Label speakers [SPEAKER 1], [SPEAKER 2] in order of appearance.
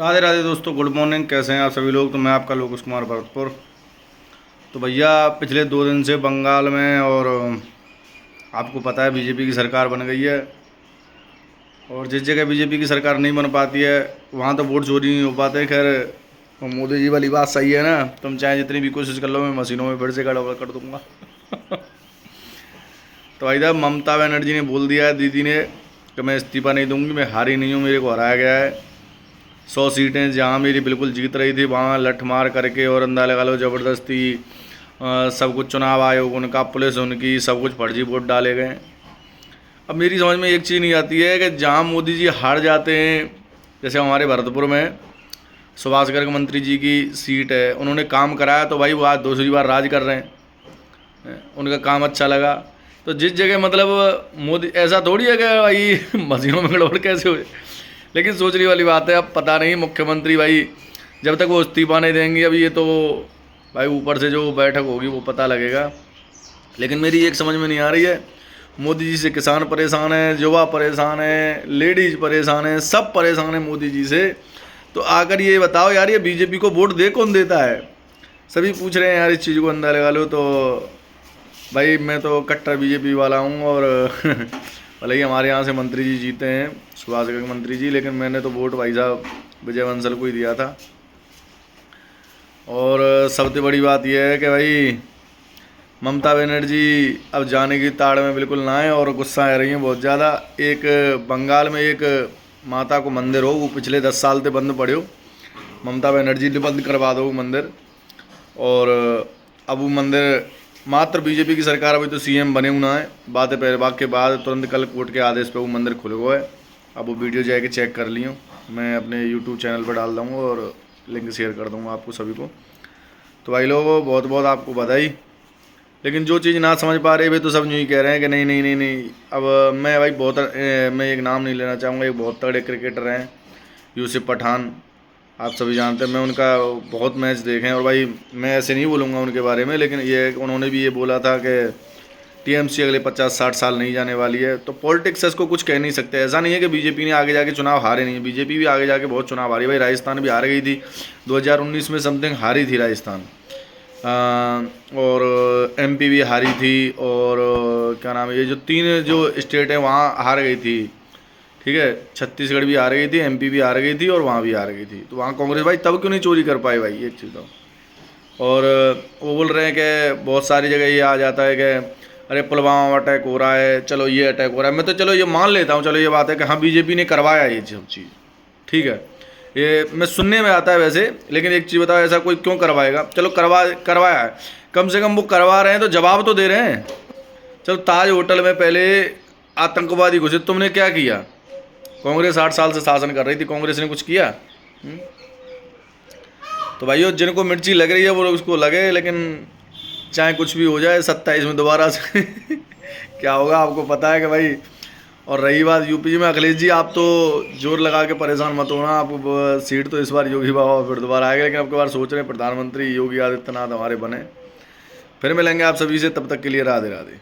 [SPEAKER 1] राधे राधे दोस्तों, good morning. कैसे हैं आप सभी लोग। तो मैं आपका लोकेश कुमार भरतपुर। तो भैया पिछले 2 दिन से बंगाल में और आपको पता है बीजेपी की सरकार बन गई है। और जिस जगह बीजेपी की सरकार नहीं बन पाती है वहाँ तो वोट चोरी नहीं हो पाते। खैर मोदी जी वाली बात सही है ना, तुम चाहे जितनी भी कोशिश कर लो, मैं मशीनों में फिर से गड़बड़ कर दूंगा। तो भाई साहब, ममता बनर्जी ने बोल दिया है, दीदी ने, कि मैं इस्तीफा नहीं दूंगी, मैं हारी नहीं हूँ, मेरे को हराया गया है। 100 सीटें जहाँ मेरी बिल्कुल जीत रही थी वहाँ लठ मार करके और अंदा लगा लो ज़बरदस्ती सब कुछ, चुनाव आयोग उनका, पुलिस उनकी, सब कुछ फर्जी वोट डाले गए। अब मेरी समझ में एक चीज़ नहीं आती है कि जहाँ मोदी जी हार जाते हैं, जैसे हमारे भरतपुर में सुभाष गर्ग मंत्री जी की सीट है, उन्होंने काम कराया तो भाई वो आज दूसरी बार राज कर रहे हैं, उनका काम अच्छा लगा। तो जिस जगह मतलब मोदी, ऐसा थोड़ी है कि भाई मशीनों में गड़बड़ कैसे हो। लेकिन सोचने वाली बात है। अब पता नहीं मुख्यमंत्री भाई जब तक वो इस्तीफा नहीं देंगे, अब ये तो भाई ऊपर से जो बैठक होगी वो पता लगेगा। लेकिन मेरी एक समझ में नहीं आ रही है, मोदी जी से किसान परेशान है, युवा परेशान है, लेडीज परेशान है, सब परेशान है मोदी जी से। तो आकर ये बताओ यार, ये बीजेपी को वोट दे कौन देता है। सभी पूछ रहे हैं यार इस चीज़ को, अंदर लगा लो। तो भाई मैं तो कट्टर बीजेपी वाला हूँ और भले ही हमारे यहाँ से मंत्री जी जीते हैं, सुभाष गर्ग मंत्री जी, लेकिन मैंने तो वोट भाई साहब विजय बंसल को ही दिया था। और सबसे बड़ी बात यह है कि भाई ममता बनर्जी अब जाने की ताड़ में बिल्कुल ना है और गुस्सा आ रही हैं बहुत ज़्यादा। एक बंगाल में एक माता को मंदिर हो, वो पिछले 10 साल से बंद पड़े हो, ममता बनर्जी ने बंद करवा दो वो मंदिर। और अब वो मंदिर मात्र बीजेपी की सरकार, अभी तो सीएम बने हुए हैं, बातें पहलवाग के बाद तुरंत कल कोर्ट के आदेश पे वो मंदिर खुल गया है। अब वो वीडियो जाके चेक कर लियो, मैं अपने यूट्यूब चैनल पर डाल दूँगा और लिंक शेयर कर दूँगा आपको सभी को। तो भाई लोगों, बहुत बहुत आपको बधाई। लेकिन जो चीज़ ना समझ पा रहे वे तो सब यूँ ही कह रहे हैं कि नहीं नहीं नहीं नहीं। अब मैं भाई बहुत, मैं एक नाम नहीं लेना चाहूँगा, एक बहुत तगड़े क्रिकेटर हैं यूसुफ पठान, आप सभी जानते हैं, मैं उनका बहुत मैच देखे हैं। और भाई मैं ऐसे नहीं बोलूँगा उनके बारे में, लेकिन ये उन्होंने भी ये बोला था कि टीएमसी अगले 50-60 साल नहीं जाने वाली है। तो पॉलिटिक्स इसको कुछ कह नहीं सकते। ऐसा नहीं है कि बीजेपी ने आगे जाके चुनाव हारे नहीं है, बीजेपी भी आगे जाके बहुत चुनाव हारी। भाई राजस्थान भी हार गई थी 2019 में, समथिंग हारी थी राजस्थान। और एमपी भी हारी थी, और क्या नाम है, ये जो 3 जो स्टेट हैं वहाँ हार गई थी, ठीक है। छत्तीसगढ़ भी हार गई थी, एमपी भी हार गई थी और वहाँ भी हार गई थी। तो वहाँ कांग्रेस भाई तब क्यों नहीं चोरी कर पाई भाई, एक चीज़ तो। और वो बोल रहे हैं कि बहुत सारी जगह ये आ जाता है कि अरे पुलवामा अटैक हो रहा है, चलो ये अटैक हो रहा है। मैं तो चलो ये मान लेता हूँ, चलो ये बात है कि हाँ बीजेपी ने करवाया ये सब चीज़, ठीक है, ये मैं सुनने में आता है वैसे। लेकिन एक चीज़ बताओ, ऐसा कोई क्यों करवाएगा। चलो करवाया है, कम से कम वो करवा रहे हैं तो जवाब तो दे रहे हैं। चलो ताज होटल में पहले आतंकवादी घुसे, तुमने क्या किया। कांग्रेस 8 साल से शासन कर रही थी, कांग्रेस ने कुछ किया। तो भाइयों, जिनको मिर्ची लग रही है वो लोग उसको लगे, लेकिन चाहे कुछ भी हो जाए 27 में दोबारा से क्या होगा आपको पता है कि भाई। और रही बात यूपी में, अखिलेश जी आप तो जोर लगा के परेशान मत होना, आप सीट तो इस बार योगी बाबा फिर दोबारा आएगा, लेकिन अब की बार सोच रहे हैं प्रधानमंत्री योगी आदित्यनाथ हमारे बने। फिर मिलेंगे आप सभी से, तब तक के लिए राधे राधे।